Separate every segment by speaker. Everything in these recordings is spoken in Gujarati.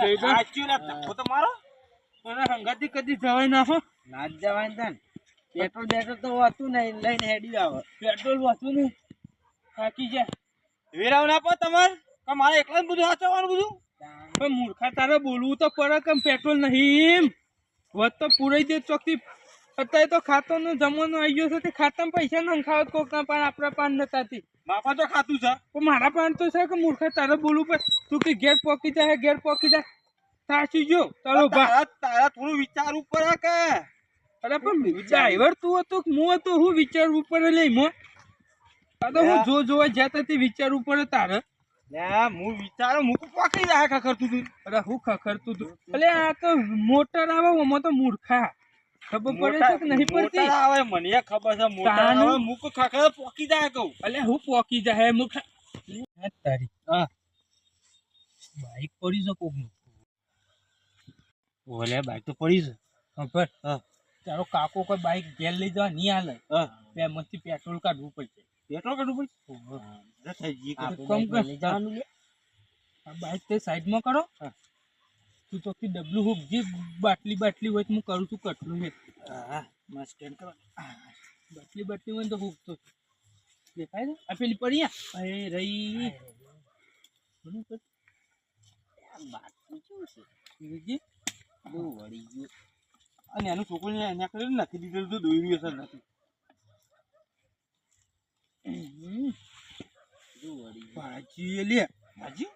Speaker 1: સાચું ના ધક્કો તો મારો
Speaker 2: મને હંગાથી કદી જવાય નાખો
Speaker 1: ના જ જવાય ને પેટ્રોલ બેટ્રોલ તો હોતું નહીં લઈને હેડી આવે
Speaker 2: પેટ્રોલ વાતું નહીં થાકી જાય
Speaker 1: વેરાવ ના પો તમારે મારે એકલા બધું સાચવવાનું બધું
Speaker 2: પણ મૂર્ખા તારે બોલવું તો પડે કેમ પેટ્રોલ નહીં વધ તો પૂરાઈ દે ચોકથી અત્યારે તો ખાતો નો જમવાનો આવી ગયો છે તે ખાતામાં પૈસા નંખાવત કોક ના પાન આપણા પાન નતાથી
Speaker 1: બાપા તો ખાતું છે
Speaker 2: પણ મારા પાન તો છે કે મૂર્ખા તારે બોલવું પડે તું કે ઘેર પોકી જાય સાચી જો તારો
Speaker 1: તારા થોડું વિચારવું પડે કે
Speaker 2: અરે પણ ડ્રાઈવર તું હતો હું હતો હું વિચારવું પડે લે મો આ તો હું જોવા જતા તે વિચારવું પડે તારે
Speaker 1: હું વિચારું હું પોકી જાય ખખરતું તું
Speaker 2: અરે હું ખખરતું તું એટલે આ તો મોટર આવે ઓમાં તો મૂર્ખા ખબર પડે છે કે નહીં પડતી
Speaker 1: આવે મને ખબર છે મોટર આવે મુક ખખર પોકી જાય કહું
Speaker 2: એટલે હું પોકી જાય મૂર્ખા તારી બાઈક પડી છે કોકનું
Speaker 1: ઓલે બાઈક તો પડી છે
Speaker 2: ખબર તારો કાકો કોઈ બાઈક ઘેર લઈ જવા નહીં હાલે બે મસ્તી પેટ્રોલ કાઢવું પડશે
Speaker 1: પેટ્રોલ કાઢવું પડશે
Speaker 2: આ બાઈક તે સાઈડમાં કરો તું ચોખ્ખી ડબલું હુક જે બાટલી હોય હું કરું છું કટલું હે
Speaker 1: સ્ટેન્ડ કરો
Speaker 2: બાટલી હોય તો હુક તો દેખાય છે આ પેલી પડી અરે રહી
Speaker 1: બહુ વળી ગયું અને એનું છોકરું એને કરી નાખી દીધેલું તો દોર્યું હશે નથી
Speaker 2: ભાજી લે ભાજી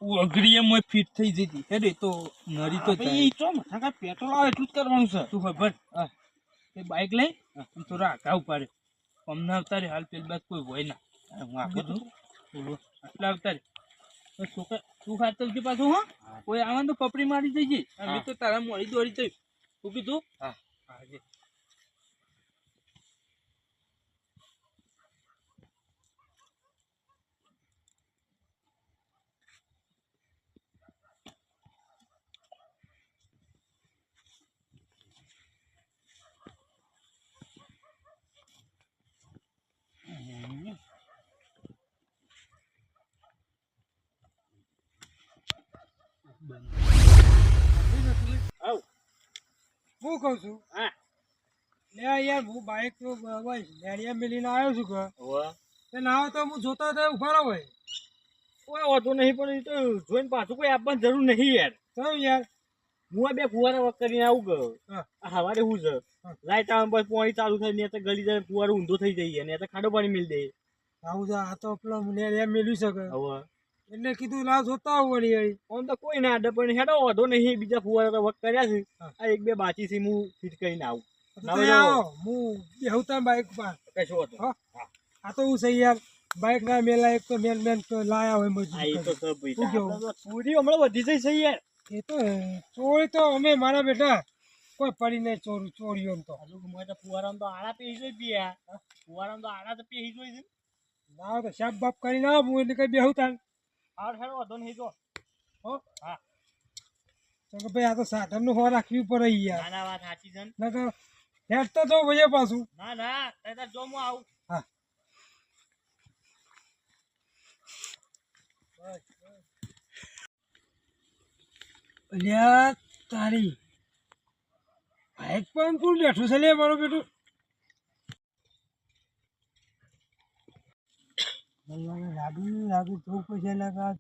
Speaker 2: અઘરી એમ ફિટ થઈ જતી અરે તો નરી તો
Speaker 1: પેટ્રોલ આવે એટલું જ કરવાનું છે
Speaker 2: તું ખબર એ બાઈક લઈ તો રાખા ઉપાડે અમને અવતારે હાલ પેલી બાદ કોઈ હોય ના હું આપું છું આટલા અવતારે છોકરા તું ખાતર પાછું હા કોઈ આવે તો પપડી મારી જઈએ અમે તો તારા મોડી દોડી જઈ તું કીધું હા હાજે હું કઉ છું
Speaker 1: હા
Speaker 2: લે યાર હું બાઈક તો લેડિયા મેલીને આવ્યો છું કે ના તો હું જોતા હતા ઉભા હોય
Speaker 1: કોઈ વાંધો નહીં પણ તો જોઈને પાછું કોઈ આપવાની જરૂર નહીં યાર
Speaker 2: ચાલ યાર
Speaker 1: હું આ બે ફુવારા વખત કરીને આવું ગયો સવારે હું છે લાઈટ આવે પછી પાણી ચાલુ થાય ને ગલી જાય ફુવારો ઊંધો થઈ જઈએ ને ખાડો પાણી મિલ દે
Speaker 2: આવું છે આ તો પેલો લેડિયા મેળવી શકે
Speaker 1: હવે
Speaker 2: એટલે કીધું લાવ જોતા આવું વળી
Speaker 1: આમ તો કોઈ ના અડે પણ હેડો વાંધો નહીં બીજા ફુવારા તો વખત કર્યા છે આ એક બે બાકી છે હું ફિટ કરીને આવું
Speaker 2: હું બેહુતા બાઈક પર
Speaker 1: કશો હતો
Speaker 2: આ તો હું સહી યાર બાઈક ના મેલા એક તો મેન તો લાયા હોય
Speaker 1: પૂરી હમણાં વધી જઈ છે યાર
Speaker 2: એ તો ચોરી તો અમે મારા બેટા કોઈ પડી નહીં ચોરીઓ તો
Speaker 1: ફુવારા તો આડા પેહી જોઈ પીયા ફુવારા તો આડા તો પેહી જોઈ છે
Speaker 2: ના તો શાપ બાપ કરીને આવ હું એટલે કઈ બેહુતા
Speaker 1: આ હેડો વાંધો નહીં જો
Speaker 2: હો હા તો કે ભાઈ આ તો સાધન નું હો રાખવી પડે યાર
Speaker 1: ના વાત સાચી છે
Speaker 2: ના તો હેડ તો જો ભાઈ પાછું
Speaker 1: ના તાર જો હું આવું
Speaker 2: હા અલ્યા તારી બાઈક પણ કોણ બેઠું છે લે મારું બેટું લાગુ જોવું પડશે લાગા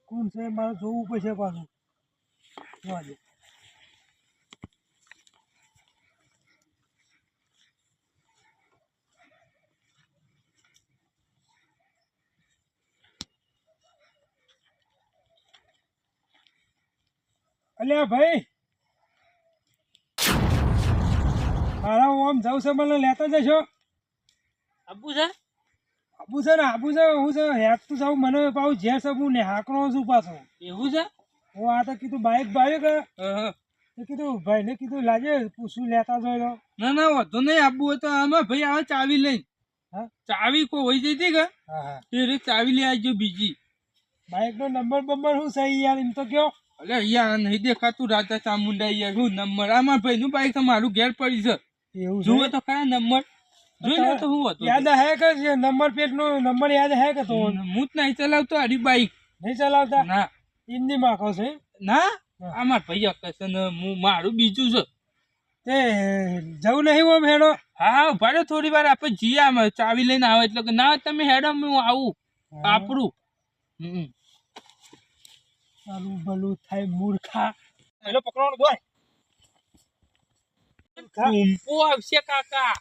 Speaker 2: કોણ છે મારે જોવું પડશે પાછું જોવા અલ્યા ભાઈ મારા ઓમ જાઉં છે મને લેતા જશો
Speaker 1: આબુ છે
Speaker 2: ને આબુ છે હું છે હેક તો જાઉં મને પાછું ઝેર છે હું ને હાકરો છું પાછો
Speaker 1: એવું છે
Speaker 2: હું આ તો કીધું બાઈક ભાઈ કે કીધું ભાઈ ને કીધું લાગે પૂછું લેતા જોઈ ના વાંધો નહીં આબુ હોય તો આમાં ભાઈ આવે ચાવી લઈ હા ચાવી કોઈ હોય જઈ હતી કે એ ચાવી લઈ આવજો બીજી બાઈક નો નંબર શું સહી યાર એમ તો કયો અરે યાર નહીં દેખાતું રાજા ચામુંડા યાર હું નંબર આમાં ભાઈ નું બાઈક તમારું ઘેર પડી છે એવું જુઓ તો ખરા નંબર જોઈ લે તો હું હતો યાદ હે કે નંબર પ્લેટ નો નંબર યાદ હે કે તો હું જ નહીં ચલાવતો આડી બાઈક નહીં ચલાવતા ના ઇન્ની માખો છે ના આ માર ભાઈ અકસ ને હું મારું બીજું છે તે જવું નહીં ઓમ હેડો હા ભાડે થોડી વાર આપણે જઈએ આમ ચાવી લઈને આવે એટલે કે ના તમે હેડો હું આવું આપણું સારું ભલું થાય મૂર્ખા
Speaker 1: પેલો પકડવાનો બોય
Speaker 2: ટૂંપો આવશે કાકા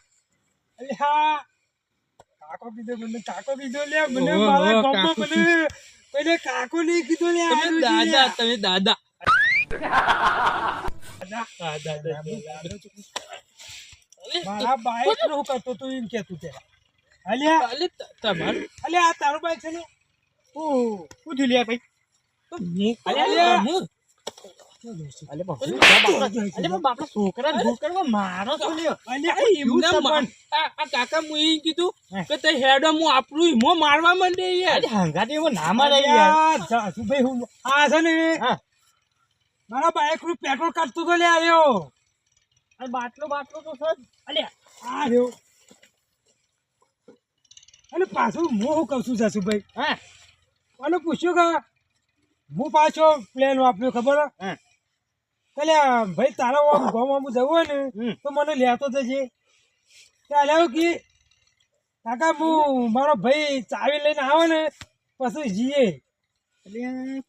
Speaker 2: અલે હા કાકો કીધો મને કાકો કીધો લે મને મારા ગામમાં મને પેલે કાકો નહીં કીધો લે તમે દાદા મારા બાઈક નું કરતો તું એમ કેતું તે અલ્યા તમારું અલ્યા આ તારું બાઈક છે ને
Speaker 1: શું થયું લ્યા ભાઈ બાપડા છોકરા છોકરા મારો છો લ્યો
Speaker 2: કાકા હું એમ કીધું કે તે હેડો હું આપણું હિમો મારવા માંડે યાર
Speaker 1: હંગાતે એવો ના મારે યાર
Speaker 2: ભાઈ હું આ છે ને મારા બાઈક નું પેટ્રોલ કાઢતો તો લે આવ્યો
Speaker 1: અને બાટલો તો સર અલ્યા
Speaker 2: આ રહ્યો અને પાછું હું શું કહું છું સાસુભાઈ
Speaker 1: હા
Speaker 2: અને પૂછ્યું કે હું પાછો પ્લેન વાપર્યો ખબર કલે ભાઈ તારા આમ ગામ જવું હોય ને તો મને લેતો જજે ચાલે કે કાકા હું મારો ભાઈ ચાવી લઈને આવે ને પછી જઈએ
Speaker 1: એટલે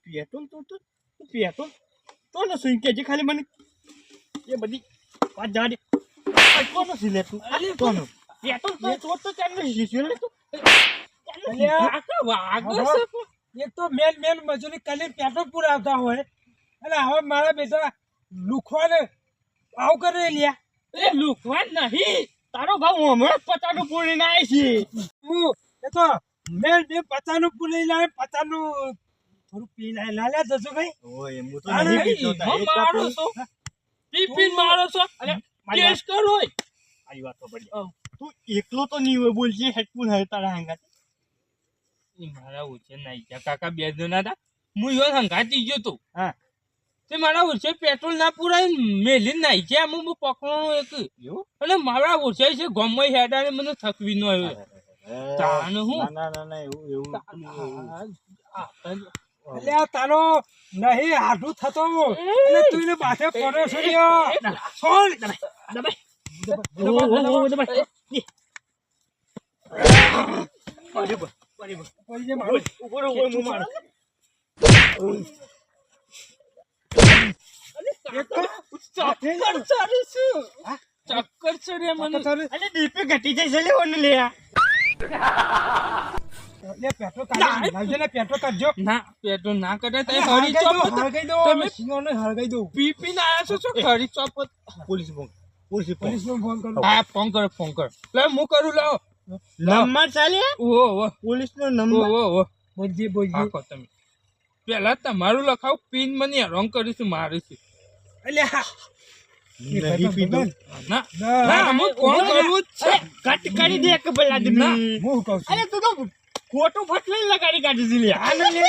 Speaker 1: પેટ્રોલ તો ને સુઈ કે જે ખાલી મને એ બધી વાત જા દે કોનો સી લે તું કોનો પેટ્રોલ તો ચાલ ને શીશી લે તું
Speaker 2: એક તો મેન મજૂરી કરીને પેટ્રોલ પુરાવતા હોય અને હવે મારા બેટા લુખવાને આવ કરે લ્યા
Speaker 1: એ લુખવા નહીં તારો ભાવ હમણાં 50 નું પૂરી ના આવી છે
Speaker 2: હું એ તો મેન 50 નું પૂરી લાવે 50 નું થોડું પી લાલ્યા જજો ભાઈ
Speaker 1: ઓય હું તો નહીં પીતો
Speaker 2: મારો છો પીપીન મારો છો
Speaker 1: અરે
Speaker 2: કેસ કરો
Speaker 1: આઈ વાત તો પડી તું એકલો તો નહીં હોય બોલજે હેડફોન હે તારા હંગાત
Speaker 2: મારા ઓછે નાઈ ગયા કાકા બે જણા હતા હું યો હંગાતી ગયો તો
Speaker 1: હા
Speaker 2: તે મારા ઓછે પેટ્રોલ ના પુરાય મેલી નાઈ ગયા હું પકડવાનો એક અને મારા ઓછે છે ગમે હેડાને મને થકવી નો આવ્યો તાન હું
Speaker 1: ના એવું
Speaker 2: એટલે આ તારો નહીં આઢું થતો એટલે તું એને બાથે પડ્યો છે છોડ ચક્કર ચડે મને
Speaker 1: અરે ડીપી ઘટી જાય છે લેવાનું લે
Speaker 2: પેટ્રોલ કાઢજો ના પેટ્રોલ ના કાઢે તમે હળગાઈ દો પીપી ના આયા છો ઘડી ચોપત
Speaker 1: પોલીસ
Speaker 2: નો ફોન કરો હા ફોન કરો લે હું કરું લાવો
Speaker 1: નંબર ચાલે
Speaker 2: ઓહો
Speaker 1: પોલીસ નો નંબર
Speaker 2: ઓહો બોલજી આખો તમે પેલા તમારું લખાવ પિન મને હેરાન કરીશું મારીશું એટલે
Speaker 1: નહીં પીતો
Speaker 2: ના હું ફોન કરું છે
Speaker 1: કટ કરી દે કે ભલા
Speaker 2: ના હું કહું છું
Speaker 1: અરે તું તો ખોટું ફટલી લગાડી કાઢી છે લે
Speaker 2: આને લે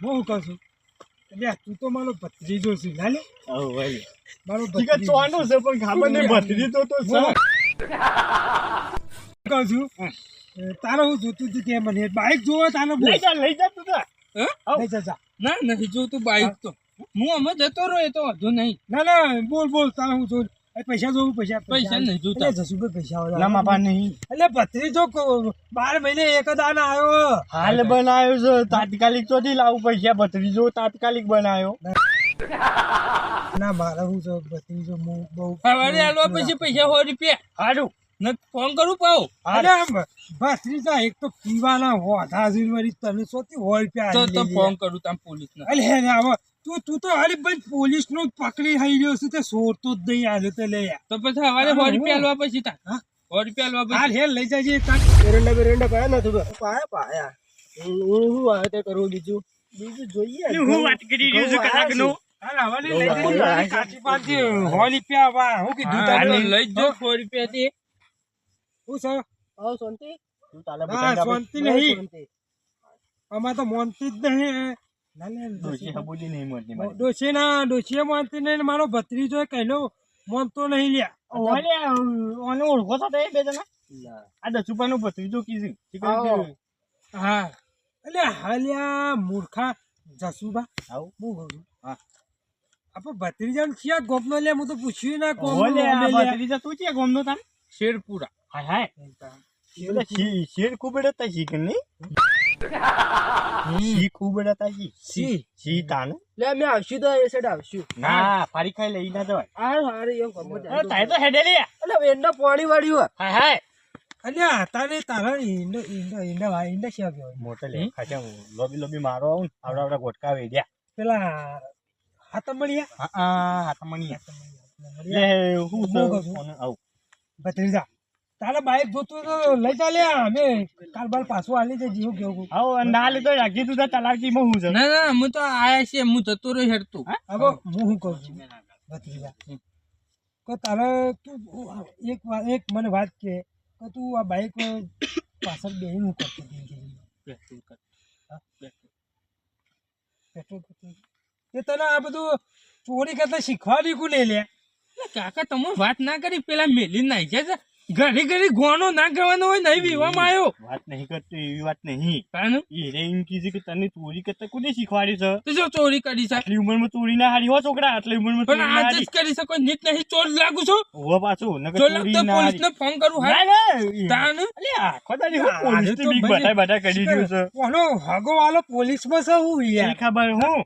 Speaker 2: હું કહું છું એટલે તું તો મારો ભત્રીજો છે ના લે
Speaker 1: ઓ ભાઈ
Speaker 2: મારો
Speaker 1: ઠીક છે ચોનો છે પણ ખબર નહીં ભત્રીજો તો છે
Speaker 2: કહું છું તારો હું જોતું હતું કે મને બાઈક જોવો તારો
Speaker 1: લઈ જા તું તો
Speaker 2: લઈ જા ના નહીં જોતું બાઈક તો હું અમે જતો રહ્યો એ તો વધુ નહીં ના બોલ તારો હું જોઉં પૈસા જોવું પૈસા નહીં જોતા જસુભાઈ પૈસા
Speaker 1: ના માપા નહીં
Speaker 2: એટલે ભત્રીજો 12 મહિને એક જ આના આવ્યો
Speaker 1: હાલ બનાવ્યો છે તાત્કાલિક તો થી લાવું પૈસા ભત્રીજો તાત્કાલિક બનાવ્યો
Speaker 2: ના મારા હું તો ભત્રીજો હું બહુ સવારે આલવા પછી પૈસા 100 રૂપિયા
Speaker 1: હારું
Speaker 2: ન ફોન કરું પાઉ અરે ભત્રીજા એક તો પીવાના હોધા જીવરી તને સોથી 100 રૂપિયા તો ફોન કરું તમ પોલીસ ને અલે હવે તું તો અરે ભાઈ પોલીસ નો પકડી થઈ ગયો છે તે સોરતો જ નહીં આવ્યો તો લે તો પછી સવારે 100 રૂપિયા આલવા પછી તા 100 રૂપિયા આલવા પછી હેલ લઈ જાજે
Speaker 1: એરંડા પાયા ના તું પાયા હું આવે તે કરું બીજું જોઈએ હું વાત કરી રહ્યો છું કલાકનો
Speaker 2: હાલ હવાને લઈ જજે કાચી પાછી 100 રૂપિયા વા હું કીધું તારે લઈ જો 100 રૂપિયા થી હું છે
Speaker 1: આવ શાંતિ તું તાલે
Speaker 2: બટા શાંતિ નહીં આમાં તો મોનતી જ નહીં
Speaker 1: ડોશી હબુલી નહીં મળતી
Speaker 2: ડોશી માનતી નહીં મારો ભત્રીજો કહેલો મોનતો નહીં લ્યા
Speaker 1: ઓલે ઓને ઓળખો છો તે બે જણા આ 10 રૂપિયાનો ભત્રીજો કીધું
Speaker 2: હા એટલે હાલ્યા મૂર્ખા જસુબા
Speaker 1: આવું
Speaker 2: હું કહું છું.
Speaker 1: હા.
Speaker 2: આપણે ભત્રીજાને ક્યાં ગોપનો લે હું તો પૂછ્યું ના
Speaker 1: ઓલે આ ભત્રીજા તું છે ગોમનો તાન
Speaker 3: શેરપુરા
Speaker 1: હાય હાય એટલે શેર કુબડતા શી કે નહીં શી કુબડતા શી શી તાન
Speaker 3: લે અમે આવશું તો એ સાઈડ આવશું
Speaker 1: ના ફારી ખાઈ લઈ ના જવાય
Speaker 3: હારે એમ ગમો
Speaker 1: અરે તાય તો હેડેલી
Speaker 3: એટલે એંડા પાણી વાળ્યું
Speaker 1: હાય હાય
Speaker 2: અલ્યા તારે તારા ઈંડા શા કહેવાય
Speaker 1: મોટે લે ખાચા લોબી લોબી મારો આવું ને આવડા આવડા ગોટકા વેડ્યા
Speaker 2: પેલા હાથમણિયા
Speaker 1: હા તમણી લે હું આવું
Speaker 2: ભત્રીજા તારા બાઈક જોતું તો લઈ ચાલે અમે કાલ બાલ પાછું આલી દે જીવ કેવું
Speaker 1: આવો ના લીધો રાખી તું તલાકી માં હું છે
Speaker 3: ના ના હું તો આયા છે હું જતો રહ્યો હેડતું
Speaker 2: હવે હું શું કહું છું ભત્રીજા તો તારે તું એક મને વાત કે તું આ બાઈક પાછળ બેહીને હું કરતી હતી પેટ્રોલ એ તને આ બધું ચોરી કરતા શીખવાડી કોને લે
Speaker 3: કાકા તમે વાત ના કરી પેલા મેલી નાઈ છે ઘડી ઘડી ગોનો ના કરવાનો હોય નહીં વિવામાં આવ્યો
Speaker 1: વાત નહીં કરતો એવી વાત નહીં
Speaker 3: કારણ
Speaker 1: એ રે એમ કીધું કે તને ચોરી કરતા કોને શીખવાડી છે
Speaker 3: તો જો ચોરી કરી છે
Speaker 1: આટલી ઉંમરમાં ચોરી ના હારી હો છોકરા આટલી ઉંમરમાં
Speaker 3: પણ
Speaker 1: ચોરી ના
Speaker 3: આજ જ
Speaker 1: હારી
Speaker 3: કરી શકો નીટ નહીં ચોર લાગુ છો
Speaker 1: હોવા પાછું નકર
Speaker 3: જો
Speaker 1: ચોરી
Speaker 3: લગતો
Speaker 1: ના
Speaker 3: પોલીસ
Speaker 1: હારી
Speaker 3: ને ફોન કરું
Speaker 1: ના
Speaker 3: હા
Speaker 1: ના
Speaker 3: તાન
Speaker 1: અલે આખો દાડી હું
Speaker 2: આ
Speaker 1: પોલીસ
Speaker 2: તો
Speaker 1: ની બીક
Speaker 2: ભાઈ-
Speaker 1: બટા કરી રહ્યું છે
Speaker 2: કોનો હગો વાળો પોલીસમાં છે હું
Speaker 1: એ
Speaker 2: યાર
Speaker 1: ખબર હું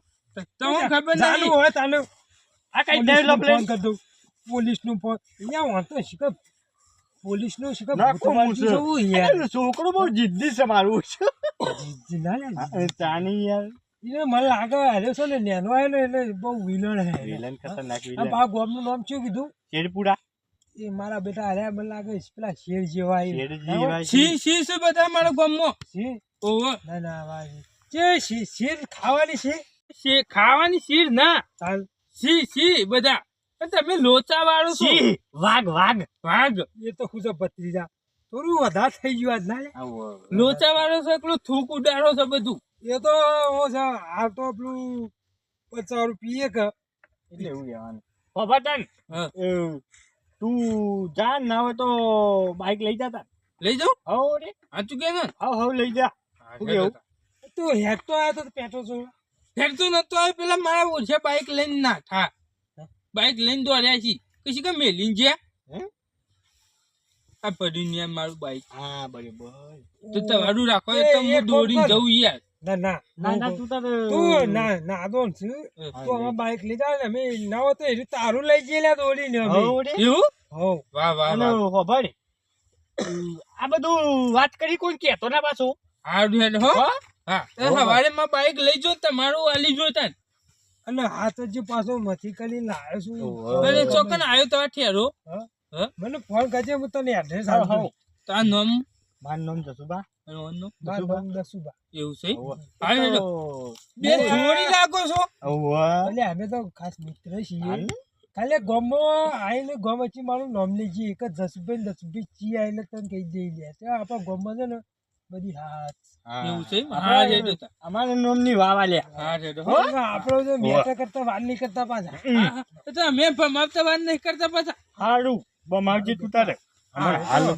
Speaker 3: તો હું ખબર
Speaker 2: ચાલુ
Speaker 3: નહીં
Speaker 2: હોય તાને
Speaker 1: આ કઈ ડેવલપ લે
Speaker 2: ફોન કરી દઉં પોલીસનું ફોન અહીંયા વાંધો શીખર પોલીસનું શીખર
Speaker 1: નાખો હું છે.
Speaker 2: હું યાર
Speaker 1: અરે છોકરો બહુ જિદ્દી છે મારું
Speaker 2: જીજી ના લે
Speaker 1: ચાની યાર
Speaker 2: એને મને લાગે હાલ્યો છે ને નેનો આવ્યો ને એટલે બહુ વિલણ હે
Speaker 1: વિલન ખતરનાક
Speaker 2: આ
Speaker 1: વિલન
Speaker 2: બા ગોમનું નામ શું કીધું
Speaker 1: શેરપુરા
Speaker 2: એ મારા બેટા હાલ્યા મને લાગે પેલા શેર જેવા એ.
Speaker 1: શેરજી ભાઈ
Speaker 3: સી સી છે બધા મારા ગામમાં
Speaker 2: શેર
Speaker 3: ઓહો
Speaker 2: ના ના ભાઈ જે શેર ખાવાની છે
Speaker 3: સી ખાવાની શીર ના
Speaker 2: ચાલ
Speaker 3: સી સી બધા પણ તમે લોચા વાળો છો
Speaker 1: સિંહ વાઘ વાઘ
Speaker 3: ભાગ
Speaker 2: એ તો ખુશ ભત્રીજા થોડું વધારે થઈ ગયું આજ ના લે
Speaker 3: લોચા વાળો છો એકલું થૂક ઉડાડો છો બધું
Speaker 2: એ તો હું છે હાલ તો પેલું 50 રૂપિયે કે
Speaker 1: એટલે એવું કહેવાનું બાબાતન
Speaker 3: હા.
Speaker 1: તું જા ના હોય તો બાઈક લઈ જતા
Speaker 3: લઈ જાઉં
Speaker 1: હવ રે
Speaker 3: સાચું કે ને
Speaker 1: હવ લઈ જા શું કેવું?
Speaker 2: તું હેક તો આવ્યો તો પેટ્રોલ છો
Speaker 3: ફેરતું નતો આવે પેલા મારા ઓછા બાઈક લઈને ના થા બાઈક લઈને દોડ્યા છી કશી કે મેલીને જ્યાં
Speaker 1: હે?
Speaker 3: આ પડ્યું ને યાર મારું બાઈક
Speaker 1: હા બરાબર
Speaker 3: તો તમારું રાખો એ તો
Speaker 2: એ
Speaker 3: હું દોડીને
Speaker 2: કોણ
Speaker 3: જઉં યાર
Speaker 2: ના ના
Speaker 1: ના ના તું તારે
Speaker 2: તું ના ના આદોન છે
Speaker 1: હા,
Speaker 2: તું અમાર બાઈક લઈ જા ને અમે ના હોય તો એનું તારું લઈ જઈએ લ્યા દોડીને અમે
Speaker 1: હવ રે
Speaker 3: એવું
Speaker 2: હો
Speaker 3: વાહ વાહ
Speaker 1: અને
Speaker 3: વાહ
Speaker 1: હોભળ આ બધું વાત કરી કોઈ કહેતો ના પાછો
Speaker 3: હારું હેડ હો
Speaker 1: હા?
Speaker 3: હા તો સવારે માં બાઈક લઈ જો તમારું આલી જોતા
Speaker 2: અને હાથ જ પાછો મથી કરીને લાવ્યો છું
Speaker 1: ઓહો.
Speaker 3: અને ચોકન આવ્યો તો ઠેરો
Speaker 2: મને ફોન કરજે હું તને એડ્રેસ
Speaker 1: હાવ,
Speaker 2: આપું
Speaker 1: હાવ.
Speaker 3: તો આ નામ
Speaker 1: મારું નામ જસુબા
Speaker 3: અને ઓનું
Speaker 2: મારું નામ દસુબા
Speaker 3: એવું છે
Speaker 1: હોવે.
Speaker 3: હાલ હેડો.
Speaker 1: તો-
Speaker 3: બે જોડી લાગો છો
Speaker 1: હોવે.
Speaker 2: એટલે અમે તો ખાસ મિત્ર છીએ
Speaker 1: હાલ.
Speaker 2: ખાલી ગમમાં આવીને ગમ વચ્ચે મારું નામ લેજે એક જ જસુભાઈ ને દસુભાઈ ચી આવીને તને કહી દઈ લે છે આપણા ગમમાં છે ને બધી હાથ
Speaker 1: હા.
Speaker 3: એવું છે હા હેડો તા.
Speaker 1: અમારે નોમની વાવા લ્યા
Speaker 3: હા હેડો હો
Speaker 2: આપડે તો મેટા કરતા વાર નહીં કરતા પાછા
Speaker 3: હા, હા. તો તમે ભમાવતા વાત નહીં કરતા પાછા
Speaker 1: હારું બમાવજે તું તારે અમારે હાલો